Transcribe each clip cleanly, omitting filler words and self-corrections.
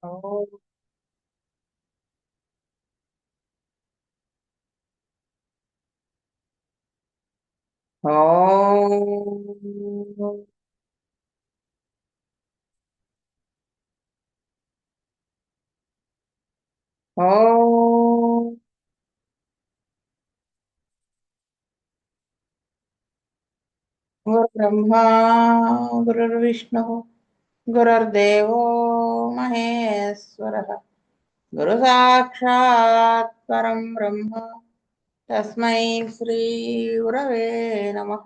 ఓం ఓం ఓం గురుర్బ్రహ్మా గురుర్విష్ణు గురుర్దేవో మహేశ్వరः గురు సాక్షాత్ పరం బ్రహ్మ తస్మై శ్రీ గురవే నమః.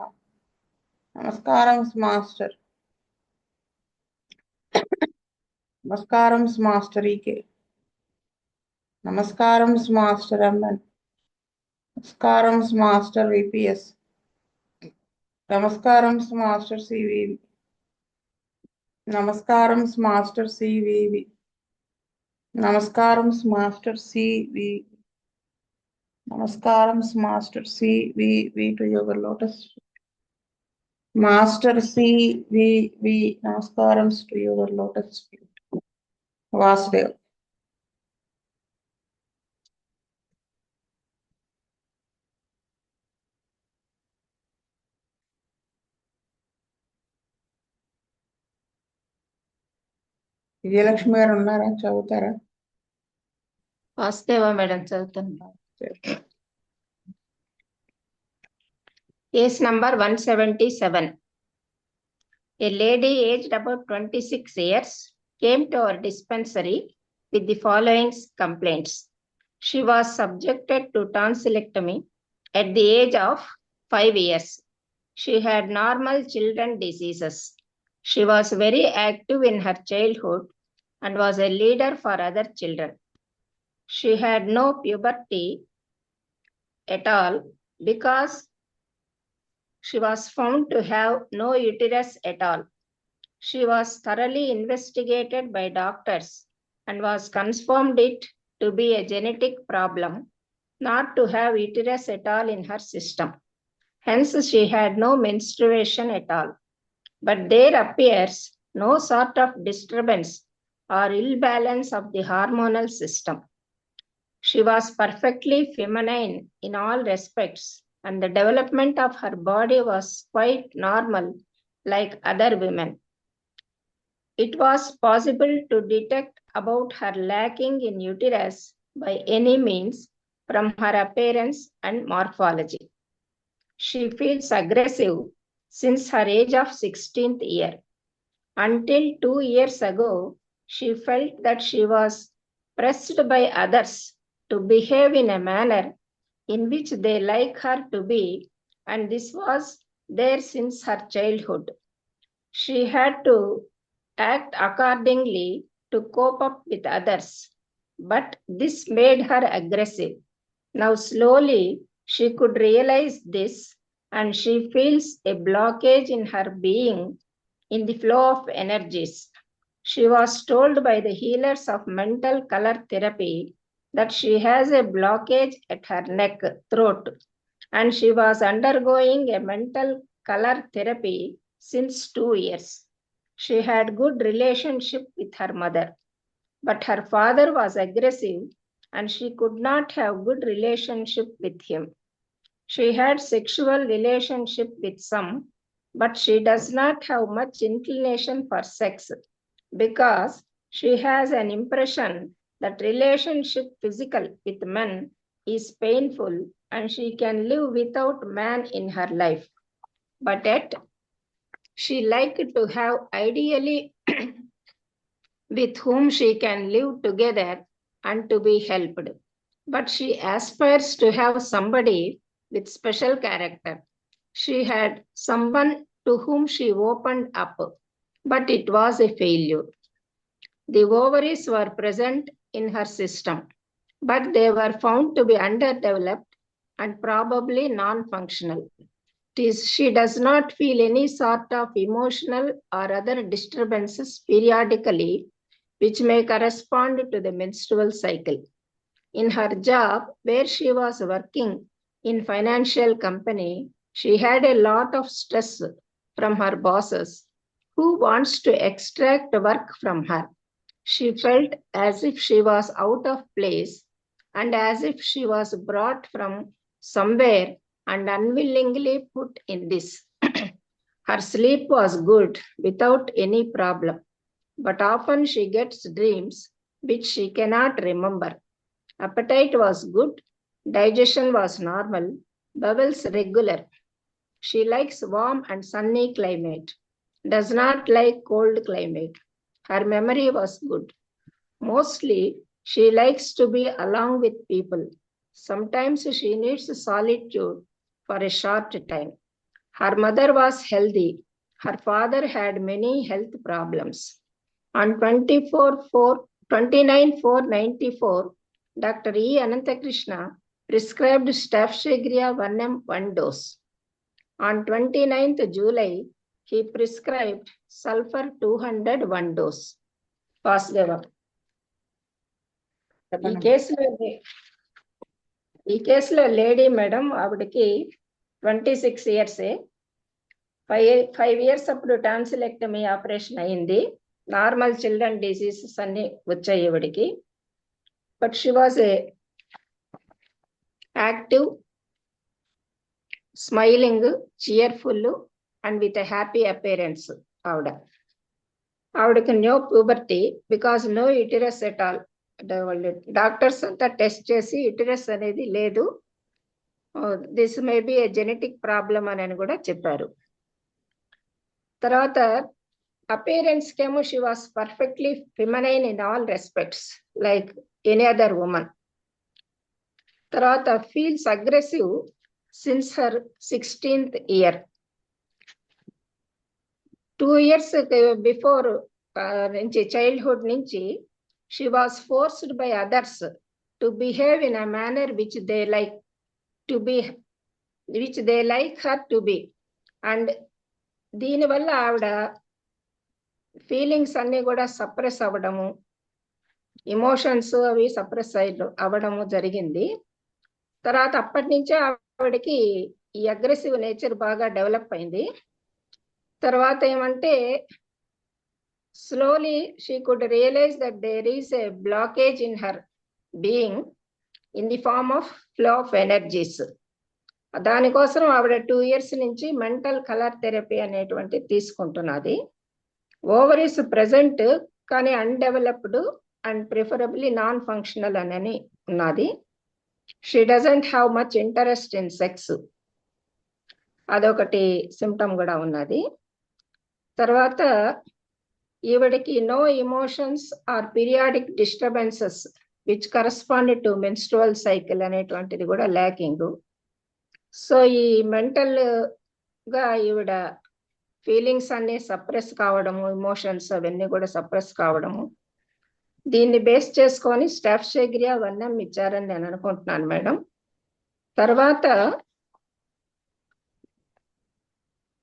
నమస్కారం మాస్టర్. నమస్కారం మాస్టర్ ఈకే. నమస్కారం మాస్టర్ ఎంఎన్. నమస్కారం మాస్టర్ విపిఎస్. నమస్కారం మాస్టర్ సివి. నమస్కారం మాస్టర్ సివివి. నమస్కారం మాస్టర్ సివి. నమస్కారం master CVV to your lotus. Master CVV నమస్కారం to your lotus. Vasudev. Vijayalakshmi garu ఉన్నారా? చదువుతారా? వాసుదేవ మేడం చదువుతాను. Case number 177. A lady aged about 26 years came to our dispensary with the following complaints. She was subjected to tonsillectomy at the age of 5 years. She had normal children diseases. She was very active in her childhood and was a leader for other children. She had no puberty at all because she was found to have no uterus at all. She was thoroughly investigated by doctors and was confirmed it to be a genetic problem, not to have uterus at all in her system. Hence, she had no menstruation at all. But there appears no sort of disturbance or ill balance of the hormonal system. She was perfectly feminine in all respects, and the development of her body was quite normal like other women. It was possible to detect about her lacking in uterus by any means from her appearance and morphology. She feels aggressive since her age of 16th year. Until 2 years ago, she felt that she was pressed by others to behave in a manner in which they like her to be, and this was there since her childhood. She had to act accordingly to cope up with others, but this made her aggressive. Now slowly she could realize this, and she feels a blockage in her being in the flow of energies. She was told by the healers of mental color therapy that she has a blockage at her neck, throat, and she was undergoing a mental color therapy since 2 years. She had good relationship with her mother, but her father was aggressive and she could not have good relationship with him. She had sexual relationship with some, but she does not have much inclination for sex because she has an impression that relationship physical with men is painful and she can live without man in her life. But yet, she liked to have ideally with whom she can live together and to be helped. But she aspires to have somebody with special character. She had someone to whom she opened up, but it was a failure. The ovaries were present in her system, but they were found to be underdeveloped and probably non-functional. She does not feel any sort of emotional or other disturbances periodically, which may correspond to the menstrual cycle. In her job, where she was working in financial company, she had a lot of stress from her bosses who wants to extract work from her. She felt as if she was out of place and as if she was brought from somewhere and unwillingly put in this. Her sleep was good without any problem, but often she gets dreams which she cannot remember. Appetite was good, digestion was normal, bowels regular. She likes warm and sunny climate, does not like cold climate. Her memory was good. Mostly, she likes to be along with people. Sometimes she needs solitude for a short time. Her mother was healthy. Her father had many health problems. On 29/4/94, Dr. E. Anantakrishna prescribed Staphylococca 1M 1 dose. On 29th July, he prescribed sulfur 200 1 dose. Vasudeva. ఈ చెప్పండి. కేసులో lady madam ఆవిడకి 26 years, 5 years అప్పుడు tonsillectomy operation అయింది. Normal children diseases అన్ని వచ్చాయి ఈవిడికి. But she was a active, smiling, cheerful and with a happy appearance. ఆవిడకి no puberty because no uterus at all. Doctors అంతా టెస్ట్ చేసి యూటరస్ అనేది లేదు, this may be a genetic problem అని కూడా చెప్పారు. తర్వాత అపేరెన్స్ కేమో she was perfectly feminine in all respects like any other women. తర్వాత feels aggressive since her 16th year. 2 years before నుంచి, చైల్డ్హుడ్ నుంచి, she was forced by others to behave in a manner which they like her to be. And దీనివల్ల ఆవిడ feelings అన్ని కూడా suppress అవ్వడము, emotions అవి suppress అవ్వడము జరిగింది. తర్వాత అప్పటి నుంచే ఆవిడకి ఈ అగ్రెసివ్ నేచర్ బాగా డెవలప్ అయింది. తర్వాత ఏమంటే slowly she could realize that there is a blockage in her being in the form of flow of energies. దానికోసం ఆవిడ 2 years నుంచి మెంటల్ కలర్ థెరపీ అనేటువంటి తీసుకుంటున్నది. ఓవరీస్ ప్రెసెంట్ కానీ undeveloped and preferably non functional అని ఉన్నది. She doesn't have much interest in sex, అదొకటి symptom కూడా ఉన్నది. తర్వాత ఈవిడికి no emotions or periodic disturbances which correspond to menstrual cycle అనేటువంటిది కూడా ల్యాకింగ్. సో ఈ మెంటల్ గా ఈవిడ ఫీలింగ్స్ అన్ని సప్రెస్ కావడము, ఇమోషన్స్ అవన్నీ కూడా సప్రెస్ కావడము, దీన్ని బేస్ చేసుకొని స్టాఫిలోకోకస్ 1M ఇచ్చారని నేను అనుకుంటున్నాను మేడం. తర్వాత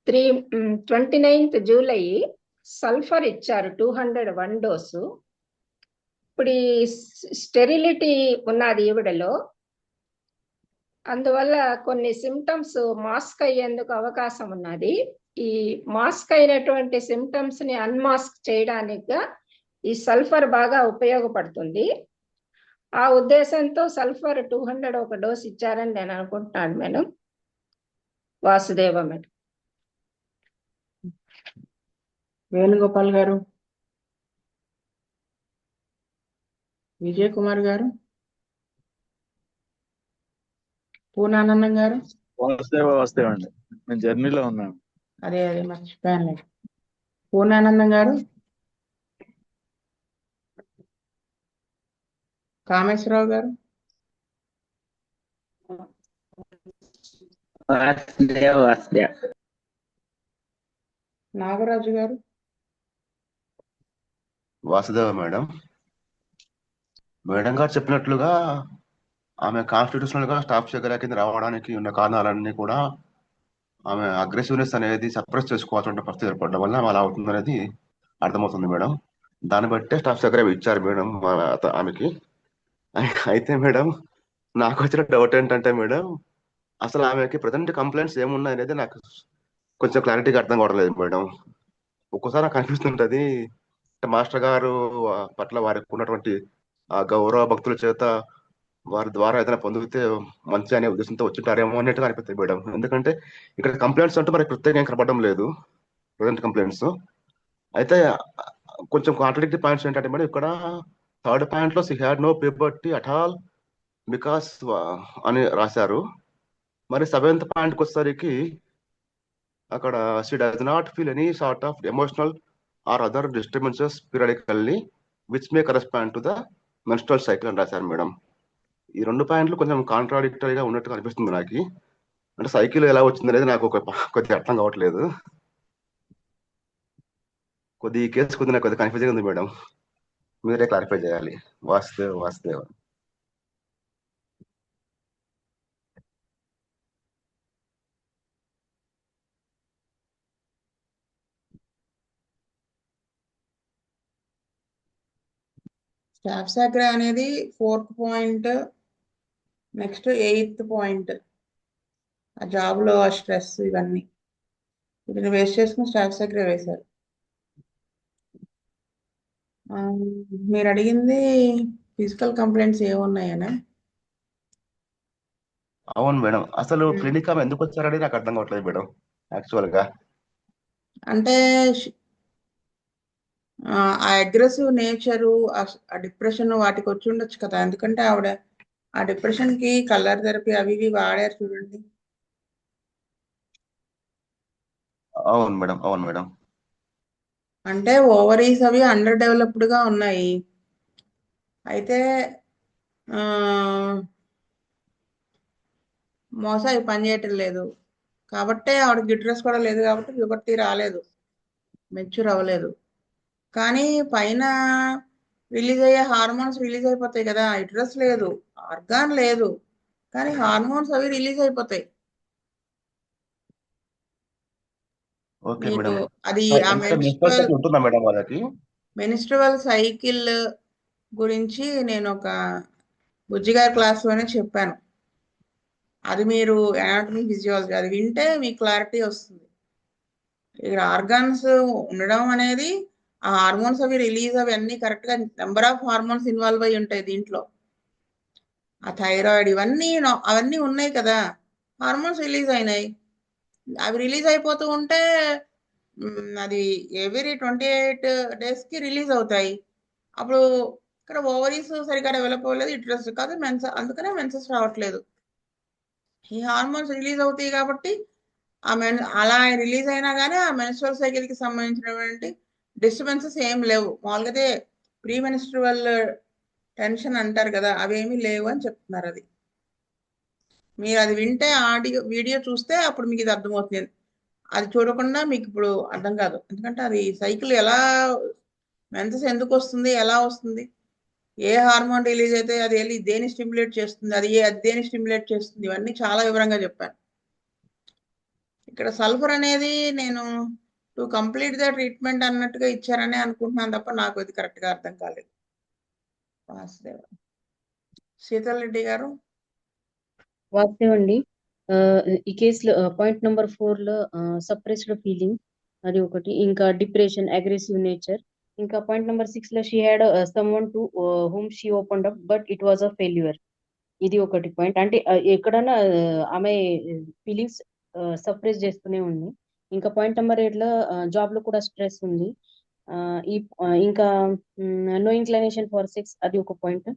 29th July సల్ఫర్ ఇచ్చారు 201 డోసు. ఇప్పుడు ఈ స్టెరిలిటీ ఉన్నది ఈవిడలో, అందువల్ల కొన్ని సిమ్టమ్స్ మాస్క్ అయ్యేందుకు అవకాశం ఉన్నది. ఈ మాస్క్ అయినటువంటి సిమ్టమ్స్ ని అన్మాస్క్ చేయడానికి ఈ సల్ఫర్ బాగా ఉపయోగపడుతుంది. ఆ ఉద్దేశంతో సల్ఫర్ 200 ఒక డోస్ ఇచ్చారని నేను అనుకుంటున్నాను మేడం. వాసుదేవ మేడం. వేణుగోపాల్ గారు, విజయ్ కుమార్ గారు, పూర్ణానందం గారు. వాస్తవ అండి, నేను జర్నీలో ఉన్నాను. అదే మర్చిపోయాను. పూర్ణానందం గారు, కామేశ్వరరావు గారు, నాగరాజు గారు. వాసుదేవ మేడం. మేడం గారు చెప్పినట్లుగా ఆమె కాన్స్టిట్యూషనల్ గా స్టాఫిలోకోకస్ కింద రావడానికి ఉన్న కారణాలన్నీ కూడా ఆమె అగ్రెసివ్నెస్ అనేది సప్రెస్ చేసుకోవాల్సిన పరిస్థితి ఏర్పడడం వల్ల అలా అవుతుంది అనేది అర్థమవుతుంది మేడం. దాన్ని బట్టే స్టాఫిలోకోకస్ ఇచ్చారు మేడం ఆమెకి. అయితే మేడం, నాకు వచ్చిన డౌట్ ఏంటంటే మేడం, అసలు ఆమెకి ప్రజెంట్ కంప్లైంట్స్ ఏమున్నాయి అనేది నాకు కొంచెం క్లారిటీగా అర్థం కావట్లేదు మేడం. ఒక్కోసారి నాకు అనిపిస్తుంటది మాస్టర్ గారు పట్ల వారికి ఉన్నటువంటి ఆ గౌరవ భక్తుల చేత వారి ద్వారా ఏదైనా పొందితే మంచి అనే ఉద్దేశంతో వచ్చింటారేమో అన్నట్టుగా అనిపిస్తుంది మేడం. ఎందుకంటే ఇక్కడ కంప్లైంట్స్ అంటూ మనకి ప్రత్యేకంగా కనపడడం లేదు, ప్రజెంట్ కంప్లైంట్స్. అయితే కొంచెం కాంట్రడిక్టరీ పాయింట్స్ ఏంటంటే మేడం, ఇక్కడ థర్డ్ పాయింట్ లో she had no puberty at all because అని రాశారు. మరి సెవెంత్ పాయింట్కి వచ్చేసరికి అక్కడ she does not feel any sort of emotional or other disturbances periodically which may correspond to the menstrual cycle అని రాశారు మేడం. ఈ రెండు పాయింట్లు కొంచెం కాంట్రాడిక్టరీగా ఉన్నట్టుగా అనిపిస్తుంది నాకు. అంటే సైకిల్ ఎలా వచ్చింది అనేది నాకు కొద్దిగా అర్థం కావట్లేదు. ఈ కేసు కొద్దిగా నాకు కన్ఫ్యూజింగ్ ఉంది మేడం, మీరే క్లారిఫై చేయాలి. వాసుదేవ్. స్టాఫ్ సాగ్ర అనేది 4th point, next 8th point. ఆ జాబ్ లో ఆ స్ట్రెస్ ఇవన్నీ వీటిని వేస్ట్ చేసుకుని స్టాఫ్ సాగ్ర వేశారు. మీరు అడిగింది ఫిజికల్ కంప్లైంట్స్ ఏమున్నాయనే. అవును మేడం, అసలు క్లినిక్ ఆమె ఎందుకు వచ్చారని నాకు అర్థం కావట్లేదు మేడం యాక్చువల్ గా. అంటే ఆ అగ్రెసివ్ నేచరు, ఆ డిప్రెషన్ వాటికి వచ్చి ఉండొచ్చు కదా. ఎందుకంటే ఆవిడ ఆ డిప్రెషన్ కి కలర్ థెరపీ అవి ఇవి వాడారు చూడండి. అవును మేడం. అంటే ఓవరీస్ అవి అండర్ డెవలప్డ్ గా ఉన్నాయి. అయితే మోసా అవి పనిచేయటం లేదు కాబట్టే ఆవిడ గిట్రస్ కూడా లేదు కాబట్టి ప్యూబర్టీ రాలేదు, మెచ్యూర్ అవ్వలేదు. కానీ పైన రిలీజ్ అయ్యే హార్మోన్స్ రిలీజ్ అయిపోతాయి కదా. యుటరస్ లేదు, ఆర్గాన్ లేదు, కానీ హార్మోన్స్ అవి రిలీజ్ అయిపోతాయి. ఓకే మీకు మేడం. అది ఆ ఉంటుందా మేడం వాళ్ళకి? మెనిస్ట్రువల్ సైకిల్ గురించి నేను ఒక బుజ్జిగారి క్లాస్ లోనే చెప్పాను. అది మీరు అనాటమీ ఫిజియాలజీ అది వింటే మీకు క్లారిటీ వస్తుంది. ఇక్కడ ఆర్గాన్స్ ఉండడం అనేది ఆ హార్మోన్స్ అవి రిలీజ్ అవి అన్ని కరెక్ట్ గా నెంబర్ ఆఫ్ హార్మోన్స్ ఇన్వాల్వ్ అయి ఉంటాయి దీంట్లో. ఆ థైరాయిడ్ ఇవన్నీ అవన్నీ ఉన్నాయి కదా, హార్మోన్స్ రిలీజ్ అయినాయి. అవి రిలీజ్ అయిపోతూ ఉంటే అది ఎవ్రీ 28 days కి రిలీజ్ అవుతాయి. అప్పుడు ఇక్కడ ఓవరీస్ సరిగా డెవలప్ అవ్వలేదు, యుటరస్ కాదు అందుకనే మెన్సెస్ రావట్లేదు. ఈ హార్మోన్స్ రిలీజ్ అవుతాయి కాబట్టి అలా రిలీజ్ అయినా కానీ ఆ మెన్స్ట్రువల్ సైకిల్ కి సంబంధించినటువంటి డిస్టర్బెన్సెస్ ఏం లేవు. మామూలుగా ప్రీ మెన్స్ట్రువల్ టెన్షన్ అంటారు కదా, అవేమీ లేవు అని చెప్తున్నారు. అది మీరు అది వింటే వీడియో చూస్తే అప్పుడు మీకు ఇది అర్థమవుతుంది. అది చూడకుండా మీకు ఇప్పుడు అర్థం కాదు. ఎందుకంటే అది సైకిల్ ఎలా మెన్సెస్ ఎందుకు వస్తుంది, ఎలా వస్తుంది, ఏ హార్మోన్ రిలీజ్ అయితే అది వెళ్ళి దేని స్టిమ్యులేట్ చేస్తుంది, అది దేని స్టిమ్యులేట్ చేస్తుంది, ఇవన్నీ చాలా వివరంగా చెప్పాను. ఇక్కడ సల్ఫర్ అనేది నేను టు కంప్లీట్ ద ట్రీట్మెంట్ అన్నట్టుగా ఇచ్చారని అనుకుంటున్నాను తప్ప నాకు ఇది కరెక్ట్ గా అర్థం కాలేదు. శీతల్ రెడ్డి గారు. వాస్తవండి, ఈ కేసులో పాయింట్ నెంబర్ 4 లో సప్రెస్డ్ ఫీలింగ్ అది ఒకటి, ఇంకా డిప్రెషన్, అగ్రెసివ్ నేచర్, ఇంకా పాయింట్ నెంబర్ 6 లో she had someone to whom she opened up but it was a failure. ఇది ఒకటి పాయింట్. అంటే ఎక్కడన్నా ఆమె ఫీలింగ్స్ సప్రెస్ చేస్తూనే ఉంది. ఇంకా పాయింట్ నెంబర్ 8 లో జాబ్ లో కూడా స్ట్రెస్ ఉంది. ఇంకా నో ఇంక్లైనేషన్ ఫర్ సెక్స్ అది ఒక పాయింట్.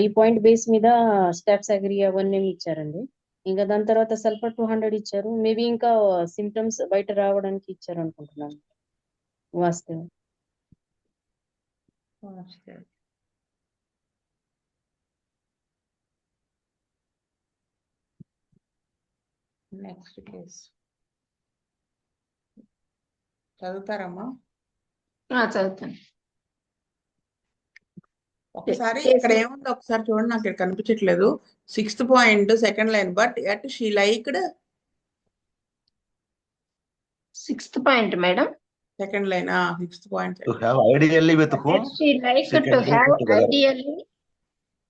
ఈ పాయింట్ బేస్ మీద స్టాఫ్ సాగ్రీ అవన్నీ ఇచ్చారండి. ఇంకా దాని తర్వాత సల్ఫర్ 200 ఇచ్చారు. మేబీ ఇంకా సిమ్టమ్స్ బయట రావడానికి ఇచ్చారు అనుకుంటున్నాను. వాస్తవం. నెక్స్ట్ కేసు చదువుతారమ్మా? చదువుతాను. ఒకసారి ఇక్కడ ఏముంది ఒకసారి చూడండి, నాకు ఇక్కడ కనిపించట్లేదు. 6th point second line, but at she liked 6th point madam. Second line 6th point. To have ideally with whom She liked she can to live have together. ideally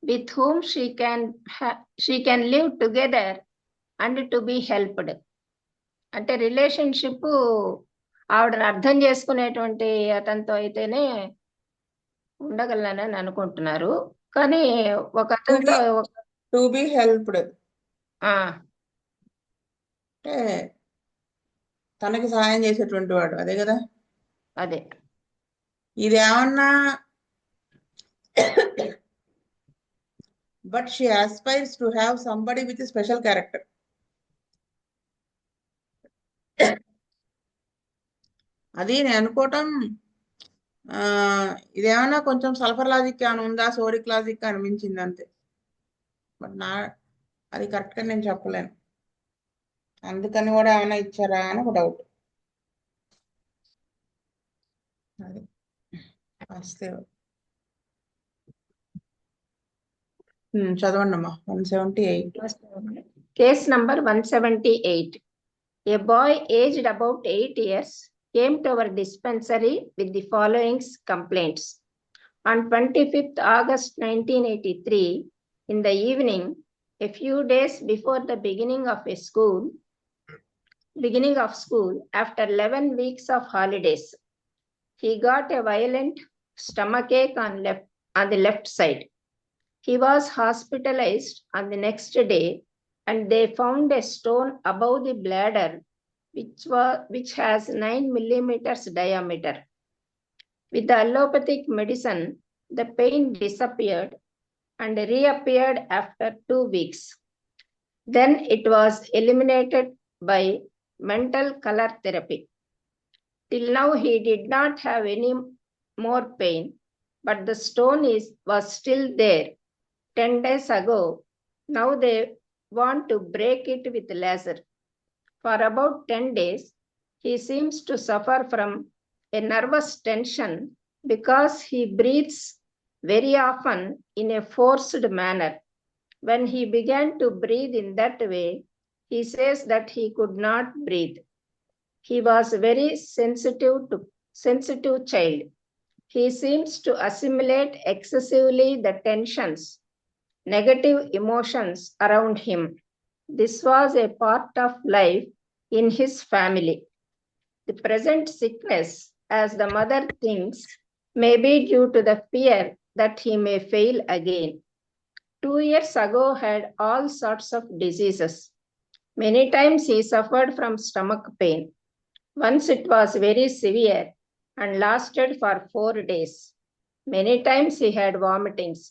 with whom she can live together and to be helped. అంటే relationship ఆవిడని అర్థం చేసుకునేటువంటి అతనితో అయితేనే ఉండగలనని అనుకుంటున్నారు. కానీ ఒక అతనితో టు బి హెల్ప్డ్ ఆ, అంటే తనకి సహాయం చేసేటువంటి వాడు, అదే కదా. అదే ఇది ఏమన్నా but she aspires to have somebody with special character. అది నేను అనుకోవటం ఇదేమన్నా కొంచెం సల్ఫర్ లాజిక్ అని ఉందా, సోడిక్ లాజిక్ అనిపించింది అంతే. బట్ అది కరెక్ట్గా నేను చెప్పలేను. అందుకని కూడా ఏమైనా ఇచ్చారా అని ఒక డౌట్. అది వస్తే చదవండి అమ్మా. 178. Case number 178. A boy aged about 8 years came to our dispensary with the following complaints. On 25th August 1983, in the evening, a few days before the beginning of school, after 11 weeks of holidays, he got a violent stomachache on the left side. He was hospitalized on the next day, and they found a stone above the bladder, which has 9 millimeters diameter. With the allopathic medicine, the pain disappeared and reappeared after 2 weeks. Then it was eliminated by mental color therapy. Till now, he did not have any more pain, but the stone was still there 10 days ago. Now they want to break it with laser. For about 10 days, he seems to suffer from a nervous tension because he breathes very often in a forced manner. When he began to breathe in that way, he says that he could not breathe. He was a very sensitive child. He seems to assimilate excessively the tensions, negative emotions around him. This was a part of life in his family. The present sickness, as the mother thinks, may be due to the fear that he may fail again. 2 years ago had all sorts of diseases. Many times he suffered from stomach pain. Once it was very severe and lasted for 4 days. Many times he had vomitings.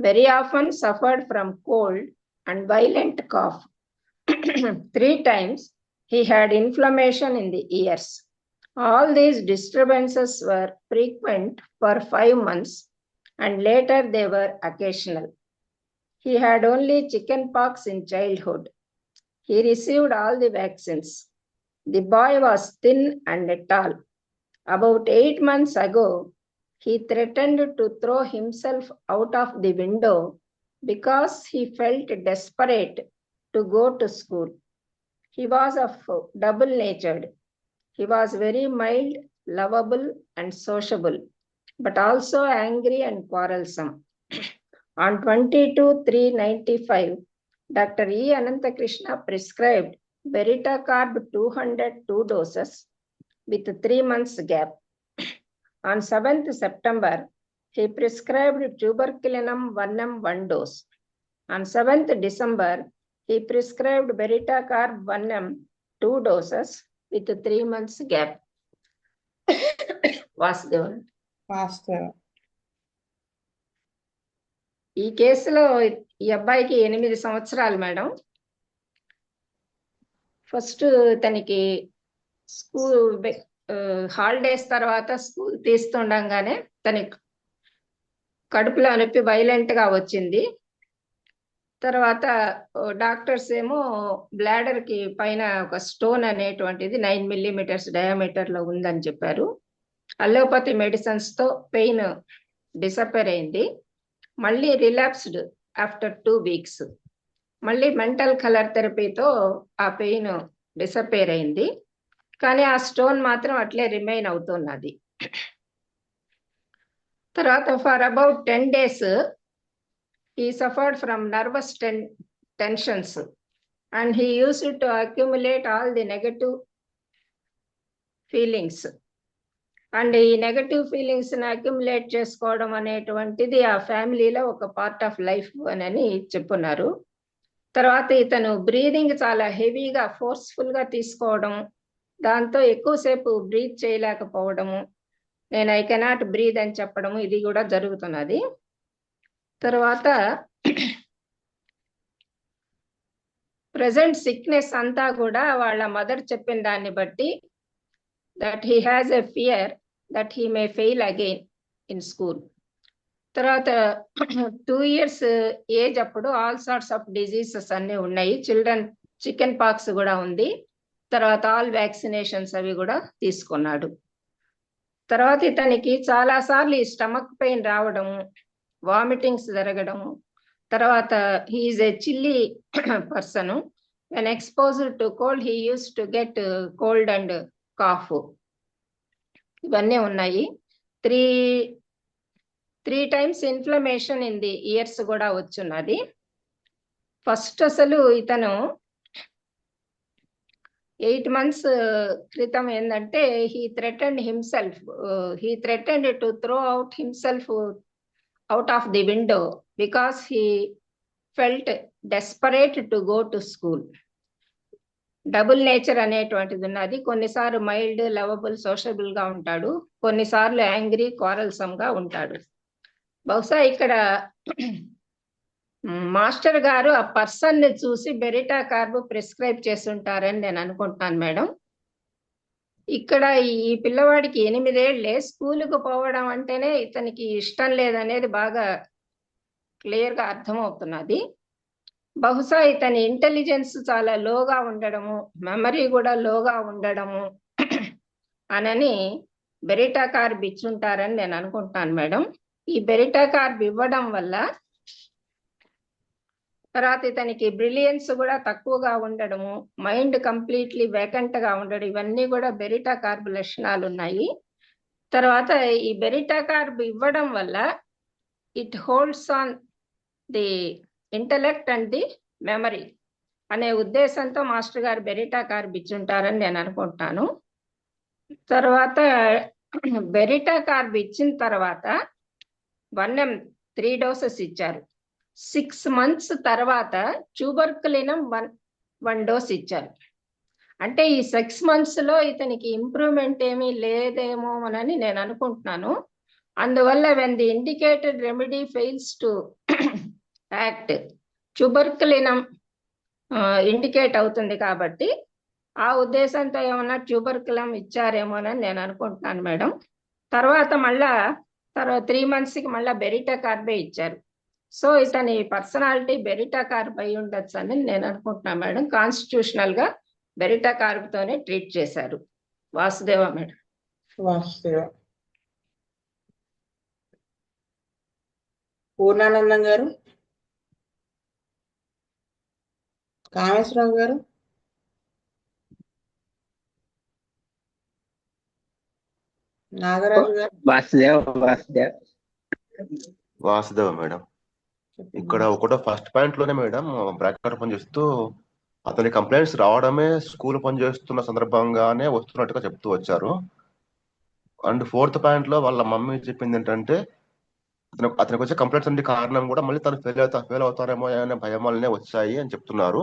Very often suffered from cold and violent cough. 3 times he had inflammation in the ears. All these disturbances were frequent for 5 months, and later they were occasional. He had only chickenpox in childhood. He received all the vaccines. The boy was thin and tall. About 8 months ago, he threatened to throw himself out of the window because he felt desperate to go to school. He was double-natured. He was very mild, lovable, and sociable, but also angry and quarrelsome. On 22/3/95, Dr. E. Ananthakrishna prescribed Veritacarb 202 doses with 3 months gap. On 7th September, he prescribed tuberculinum 1M 1 dose. On 7th December, he prescribed Veritacarb 1M 2 doses with 3 months gap. Vasudevan. ఈ కేసులో ఈ అబ్బాయికి 8 సంవత్సరాలు madam. First తనకి school holidays తర్వాత school తీస్తుండగానే తనకి కడుపులో నొప్పి వైలెంట్ గా వచ్చింది. తర్వాత డాక్టర్స్ ఏమో బ్లాడర్ కి పైన ఒక స్టోన్ అనేటువంటిది 9 millimeters డయామీటర్ లో ఉందని చెప్పారు. అలోపతి మెడిసిన్స్ తో పెయిన్ డిసపేర్ అయింది. మళ్ళీ రిలాప్స్డ్ ఆఫ్టర్ 2 weeks. మళ్ళీ మెంటల్ కలర్ థెరపీతో ఆ పెయిన్ డిసపేర్ అయింది. కానీ ఆ స్టోన్ మాత్రం అట్లే రిమైన్ అవుతున్నది. తర్వాత for about 10 days he suffered from nervous tensions, and he used to accumulate all the negative feelings. And ఈ నెగటివ్ ఫీలింగ్స్ ని అక్యుములేట్ చేసుకోవడం అనేటువంటిది ఆ ఫ్యామిలీలో ఒక పార్ట్ ఆఫ్ లైఫ్ అని చెప్పున్నారు. తర్వాత ఇతను బ్రీదింగ్ చాలా హెవీగా ఫోర్స్ఫుల్ గా తీసుకోవడం, దాంతో ఎక్కువసేపు బ్రీత్ చేయలేకపోవడము, నేను ఐ కెనాట్ బ్రీద్ అని చెప్పడము, ఇది కూడా జరుగుతున్నది. తర్వాత ప్రెసెంట్ సిక్నెస్ అంతా కూడా వాళ్ళ మదర్ చెప్పిన దాన్ని బట్టి that he has a fear that he may fail again in school. తర్వాత 2 years ఏజ్ అప్పుడు ఆల్ సార్ట్స్ ఆఫ్ డిజీజెస్ అన్ని ఉన్నాయి. చికెన్ పాక్స్ కూడా ఉంది. తర్వాత ఆల్ వ్యాక్సినేషన్స్ అవి కూడా తీసుకున్నాడు. తర్వాత ఇతనికి చాలా సార్లు ఈ స్టమక్ పెయిన్ రావడము, వామిటింగ్స్ జరగడము, తర్వాత he is a chilly person. When exposed to cold he use to get cold and cough, ఇవన్నీ ఉన్నాయి. Three times inflammation in the years కూడా వచ్చున్నది. ఫస్ట్ అసలు ఇతను 8 months క్రితం ఏంటంటే he threatened to throw out himself out of the window because he felt desperate to go to school. Double nature అనేటువంటిది ఉన్నది. కొన్నిసార్లు మైల్డ్, లవబుల్, సోషబుల్ గా ఉంటాడు, కొన్నిసార్లు యాంగ్రీ, క్వారల్సమ్ గా ఉంటాడు. బహుశా ఇక్కడ మాస్టర్ గారు ఆ పర్సన్ ని చూసి బెరిటా కార్బ్ ప్రిస్క్రైబ్ చేసి ఉంటారని నేను అనుకుంటున్నాను మేడం. ఇక్కడ ఈ పిల్లవాడికి 8 ఏళ్లే, స్కూలుకు పోవడం అంటేనే ఇతనికి ఇష్టం లేదనేది బాగా క్లియర్ గా అర్థమవుతున్నది. బహుశా ఇతని ఇంటెలిజెన్స్ చాలా లోగా ఉండడము, మెమరీ కూడా లోగా ఉండడము అనని బెరిటా కార్బ్ ఇచ్చుంటారని నేను అనుకుంటున్నాను మేడం. ఈ బెరిటా కార్బ్ ఇవ్వడం వల్ల తర్వాత ఇతనికి బ్రిలియన్స్ కూడా తక్కువగా ఉండడము, మైండ్ కంప్లీట్లీ వేకెంట్ గా ఉండడం, ఇవన్నీ కూడా బెరిటా కార్బ్ లక్షణాలు ఉన్నాయి. తర్వాత ఈ బెరిటా కార్బ్ ఇవ్వడం వల్ల it holds on the intellect and the memory అనే ఉద్దేశంతో మాస్టర్ గారు బెరిటా కార్బ్ ఇచ్చుంటారని నేను అనుకుంటున్నాను. తర్వాత బెరిటా కార్బ్ ఇచ్చిన తర్వాత 1M 3 doses ఇచ్చారు. 6 months తర్వాత ట్యూబర్కులినం 1 dose ఇచ్చారు. అంటే ఈ 6 months లో ఇతనికి ఇంప్రూవ్మెంట్ ఏమీ లేదేమో అని నేను అనుకుంటున్నాను. అందువల్ల when the indicated remedy fails to act, tuberculinum indicate అవుతుంది కాబట్టి ఆ ఉద్దేశంతో ఏమన్నా ట్యూబర్కులం ఇచ్చారేమోనని నేను అనుకుంటున్నాను మేడం. తర్వాత 3 months కి మళ్ళా బెరిటా కార్బే ఇచ్చారు. సో ఇతని పర్సనాలిటీ బెరిటా కార్బ్ అయి ఉండొచ్చు అని నేను అనుకుంటున్నాను మేడం. కాన్స్టిట్యూషనల్ గా బెరిటా కార్బ్ తోనే ట్రీట్ చేశారు. వాసుదేవ మేడం. వాసుదేవ. పూర్ణానందం గారు, కామేశ్వరరావు గారు, నాగరాజు గారు. వాసుదేవ మేడం. ఇక్కడ ఒకటో ఫస్ట్ పాయింట్ లోనే మేడం బ్రాకెట్ పనిచేస్తూ అతని కంప్లైంట్స్ రావడమే స్కూల్ పనిచేస్తున్న సందర్భంగానే వస్తున్నట్టుగా చెప్తూ వచ్చారు. అండ్ 4th పాయింట్ లో వాళ్ళ మమ్మీ చెప్పింది ఏంటంటే అతనికి వచ్చే కంప్లైంట్స్ అన్ని కారణం కూడా మళ్ళీ తను ఫెయిల్ అవుతారేమో అనే భయం వల్లనే వచ్చాయి అని చెప్తున్నారు.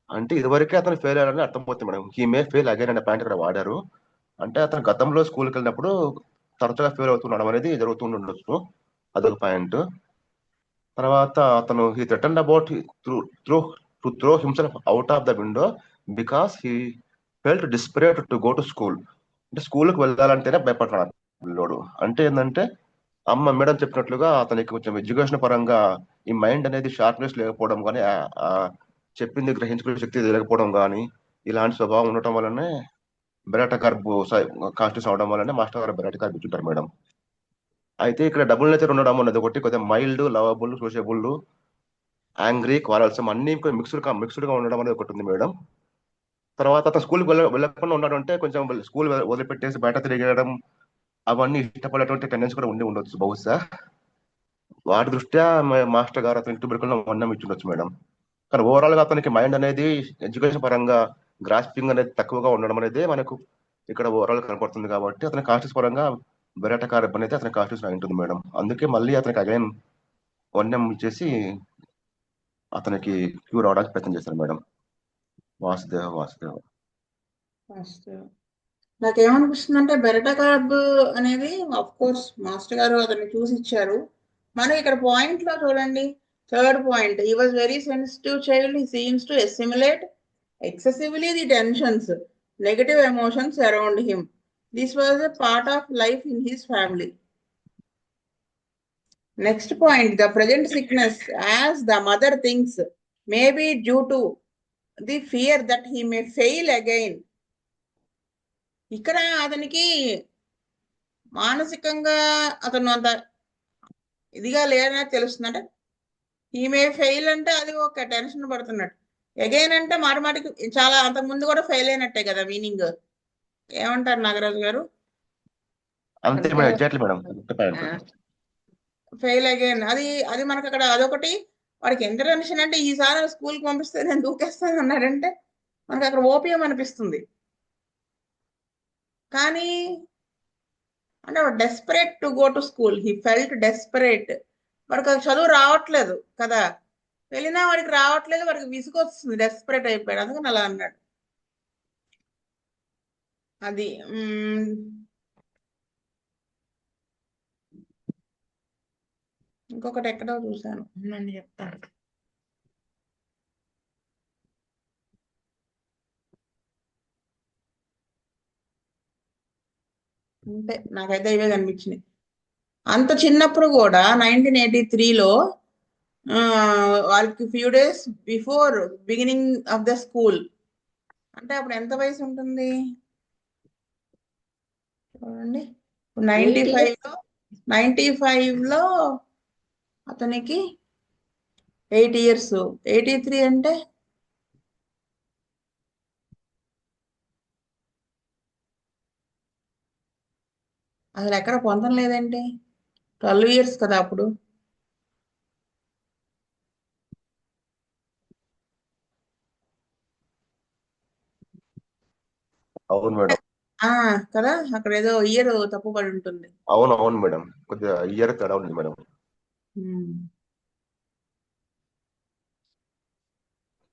అంటే ఇదివరకే అతను ఫెయిల్ అయ్యారని అర్థమవుతుంది madam. He may fail again అనే పాయింట్ ఇక్కడ వాడారు. అంటే అతను గతంలో స్కూల్కి వెళ్ళినప్పుడు తరచుగా ఫెయిల్ అవుతుండడం అనేది జరుగుతుండొచ్చు. అదొక పాయింట్. తర్వాత అతను he threatened about to throw himself out of the window because he felt desperate to go to school. అంటే స్కూల్కి వెళ్ళాలంటేనే భయపడుతున్నాడు పిల్లోడు. అంటే ఏంటంటే అమ్మ మేడం చెప్పినట్లుగా అతనికి కొంచెం ఎడ్యుకేషన్ పరంగా ఈ మైండ్ అనేది షార్ప్నెస్ లేకపోవడం కానీ, చెప్పింది గ్రహించుకునే శక్తి లేకపోవడం కానీ, ఇలాంటి స్వభావం ఉండటం వల్లనే బెరిటా కార్బ్ కాన్స్టిట్యూషన్ అవడం వల్లనే మాస్టర్ గారు బెరిటా కార్బ్ ఇచ్చుంటారు మేడం. అయితే ఇక్కడ డబుల్ నేచర్ ఉండడం అనేది ఒకటి, కొద్దిగా మైల్డ్, లవబుల్, సోషబుల్, యాంగ్రీ, క్వారల్సమ్ అన్ని మిక్స్డ్ గా ఉండడం అనేది ఒకటి ఉంది మేడం. తర్వాత అతను స్కూల్కి వెళ్ళకుండా ఉండడం అంటే కొంచెం స్కూల్ వదిలిపెట్టేసి బయట తిరిగేయడం, అవన్నీ ఇష్టపడేటువంటి టెండెన్సీ కూడా ఉండొచ్చు బహుశా. వాటి దృష్ట్యా మాస్టర్ గారు అతనికి ట్యూబర్కులం 1M ఇచ్చుండొచ్చు మేడం. కానీ ఓవరాల్ గా అతనికి మైండ్ అనేది ఎడ్యుకేషన్ పరంగా గ్రాస్పింగ్ అనేది తక్కువగా ఉండడం అనేది మనకు ఇక్కడ ఓవరాల్ కనపడుతుంది కాబట్టి అతని కాన్స్టిట్యూస్ పరంగా బెరట కార్బన్ అయితే అతని కాన్స్టిట్యూషన్ అయి ఉంటుంది మేడం. అందుకే మళ్ళీ అతనికి అగైన్ 1M ఇచ్చేసి అతనికి క్యూర్ అవడానికి ప్రయత్నం చేశారు మేడం. వాసుదేవ ఫస్ట్ నాకేమనిపిస్తుంది అంటే బెరటా కార్బ్ అనేది అఫ్ కోర్స్ మాస్టర్ గారు అతన్ని చూసి ఇచ్చారు. మనకి ఇక్కడ పాయింట్ లో చూడండి, third point, he was very sensitive child, he seems to assimilate excessively the tensions, negative emotions around him. This was a part of life in his family. Next point, the present sickness, as the mother thinks, may be due to the fear that he may fail again. ఇక్కడ అతనికి మానసికంగా అతను అంత ఇదిగా లేదనే తెలుస్తుంది. అంటే ఈ మే ఫెయిల్ అంటే అది ఒక టెన్షన్ పడుతున్నట్టు, అగైన్ అంటే మాటికి చాలా అంతకు ముందు కూడా ఫెయిల్ అయినట్టే కదా మీనింగ్. ఏమంటారు నాగరాజు గారు? అంతే madam, exactly madam. Fail again అది మనకు అక్కడ అదొకటి. వాడికి ఎంత టెన్షన్ అంటే ఈసారి స్కూల్కి పంపిస్తే నేను దూకేస్తాను అన్నాడంటే మనకు అక్కడ ఓపియం అనిపిస్తుంది. కానీ అంటే desperate to go to school, he felt desperate. వాడికి అది చదువు రావట్లేదు కదా, వెళ్ళినా వాడికి రావట్లేదు, వాడికి విసుగొస్తుంది, డెస్పరేట్ అయిపోయాడు, అందుకని అలా అన్నాడు. అది ఇంకొకటి ఎక్కడో చూశాను, నన్ను చెప్తాను. అంటే నాకైతే ఇవే కనిపించినాయి. అంత చిన్నప్పుడు కూడా 1983లో వాళ్ళకి few days before beginning of the school, అంటే అప్పుడు ఎంత వయసు ఉంటుంది చూడండి. 95లో అతనికి 8 years, 83 అంటే అసలు ఎక్కడ పొందం లేదండి. 12 years కదా అప్పుడు. అవును మేడం. కదా, అక్కడ ఏదో ఇయర్ తప్పు పడి ఉంటుంది. అవును మేడం, కొద్దిగా ఇయర్ తేడా ఉంది మేడం.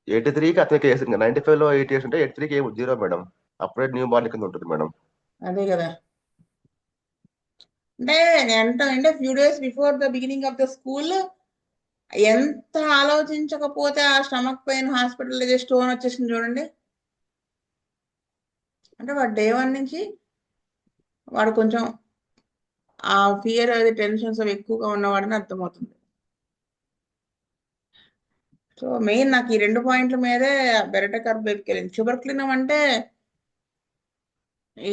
83కి అతనికి 95లో 8 years ఉంటే 83కి 0 మేడం. అప్పుడే న్యూ బార్న్ కింద ఉంటుంది మేడం. అదే కదా, అంటే few days before the beginning of the school. ఎంత ఆలోచించకపోతే ఆ స్టమక్ పెయిన్ హాస్పిటల్ స్టోన్ వచ్చేసింది చూడండి. అంటే వాడు డే 1 నుంచి వాడు కొంచెం ఆ ఫియర్ అది టెన్షన్స్ అవి ఎక్కువగా ఉన్నవాడని అర్థమవుతుంది. సో మెయిన్ నాకు ఈ 2 పాయింట్ల మీదే బెరటా కార్బ్ వైపుకి వెళ్ళింది. ట్యూబర్క్లినం అంటే ఈ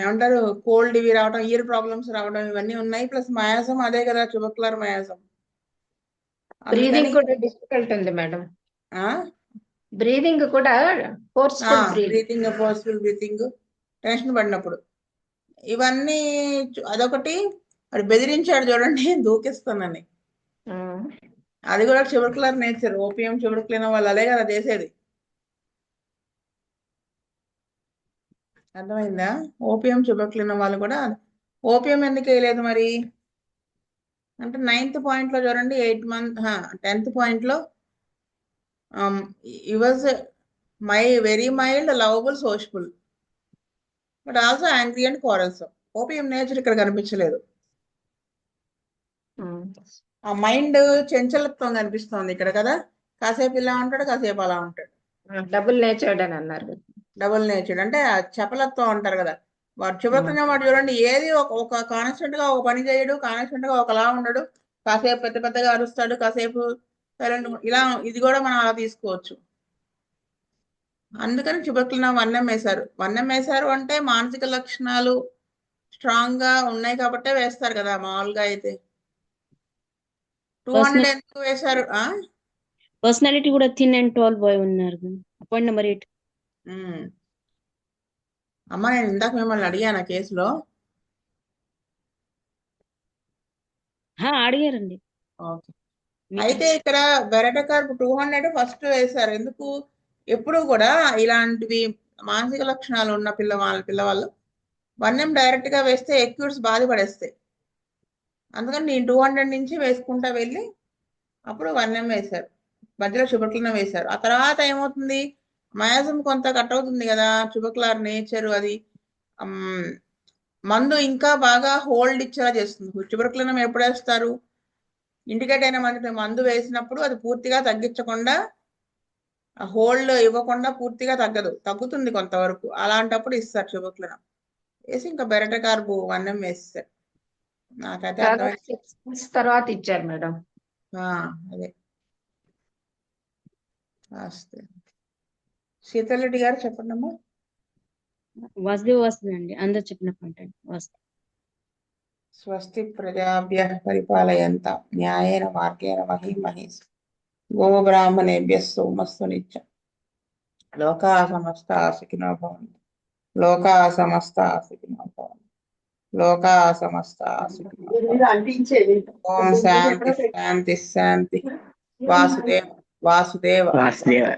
ఏమంటారు, కోల్డ్ ఇవి రావడం, ఇయర్ ప్రాబ్లమ్స్ రావడం, ఇవన్నీ ఉన్నాయి. ప్లస్ మయాసం అదే కదా, ట్యూబర్క్యులర్ మయాసం. బ్రీదింగ్ కూడా డిఫికల్ట్ ఉంది మేడం. బ్రీదింగ్ కూడా ఫోర్స్ఫుల్ బ్రీతింగ్, టెన్షన్ పడినప్పుడు ఇవన్నీ. అదొకటి, అది బెదిరించాడు చూడండి దూకిస్తానని. అది కూడా ట్యూబర్క్యులర్ నేచర్. ఓపియం ట్యూబర్క్లినం వాళ్ళు అదే కదా చేసేది. అర్థమైందా? ఓపియం ట్యూబర్క్లినం వాళ్ళు కూడా. ఓపియం ఎందుకు వేయలేదు మరి అంటే 9th పాయింట్లో చూడండి, 10th పాయింట్లో he was very mild, lovable, sociable, but also angry and quarrelsome. Opium nature ఇక్కడ కనిపించలేదు. ఆ మైండ్ చంచలత్వం కనిపిస్తోంది ఇక్కడ కదా, కాసేపు ఇలా ఉంటాడు, కాసేపు అలా ఉంటాడు. డబుల్ నేచర్డ్ అని అన్నారు. డబుల్ నేచర్డ్ అంటే చపలత్వం అంటారు కదా. వాడు ట్యూబర్క్లినం వాడు చూడండి, ఏది ఒక కాన్స్టెంట్ గా ఒక పని చేయడు, కాన్స్టెంట్ గా ఒకలా ఉండడు. కాసేపు పెద్దగా అరుస్తాడు, కాసేపు ఇలా. ఇది కూడా మనం అలా తీసుకోవచ్చు. అందుకని ట్యూబర్క్లినం 1M వేశారు. 1M వేశారు అంటే మానసిక లక్షణాలు స్ట్రాంగ్ గా ఉన్నాయి కాబట్టే వేస్తారు కదా మామూలుగా అయితే. 200 ఎందుకు వేశారు? పర్సనాలిటీ కూడా థిన్ అండ్ టాల్ బాయ్ ఉన్నారు. Point number 8. అమ్మ నేను ఇందాక మిమ్మల్ని అడిగాను కేసులో. అడిగారండి. ఓకే, అయితే ఇక్కడ బెరటా కార్బ్ 200 ఫస్ట్ వేశారు. ఎందుకు? ఎప్పుడు కూడా ఇలాంటివి మానసిక లక్షణాలు ఉన్న పిల్లవాళ్ళు 1M డైరెక్ట్ గా వేస్తే ఎక్యూట్స్ బాధపడేస్తాయి. అందుకని నేను 200 నుంచి వేసుకుంటా వెళ్ళి అప్పుడు 1M వేశారు, మధ్యలో ట్యూబర్కులర్ వేశారు. ఆ తర్వాత ఏమవుతుంది, మయాజం కొంత కట్ అవుతుంది కదా, ట్యూబర్కులర్ నేచర్ అది మందు ఇంకా బాగా హోల్డ్ ఇచ్చేలా చేస్తుంది. ట్యూబర్కులర్ ఎప్పుడు వేస్తారు, ఇండికేట్ అయిన మందు వేసినప్పుడు అది పూర్తిగా తగ్గించకుండా, హోల్డ్ ఇవ్వకుండా పూర్తిగా తగ్గుతుంది కొంతవరకు. అలాంటప్పుడు ఇస్తారు ట్యూబర్కులర్ వేసి ఇంకా బెరటకార్బ్ 1M వేస్తారు. నాకైతే దాదాపు 6 months తర్వాత ఇచ్చారు మేడం. అదే శీతలరెడ్డి గారు చెప్పండి అమ్మా. వాసుదేవ్ వస్తుందండి, అందరు చెప్పిన పాయింట్ వస్తుంది. స్వస్తి ప్రజాభ్యః పరిపాలయంత న్యాయేన మార్గేణ మహీమహీస్ గో బ్రాహ్మణేభ్యః సోమస్తు నిత్యం. లోకాః సమస్తాః సుఖినో భవంతు. లోకాః సమస్తాః సుఖినో భవంతు. లోకాః సమస్తాః సుఖినో భవంతు. ఓం శాంతి శాంతి శాంతి. వాసుదేవ వాసుదేవ.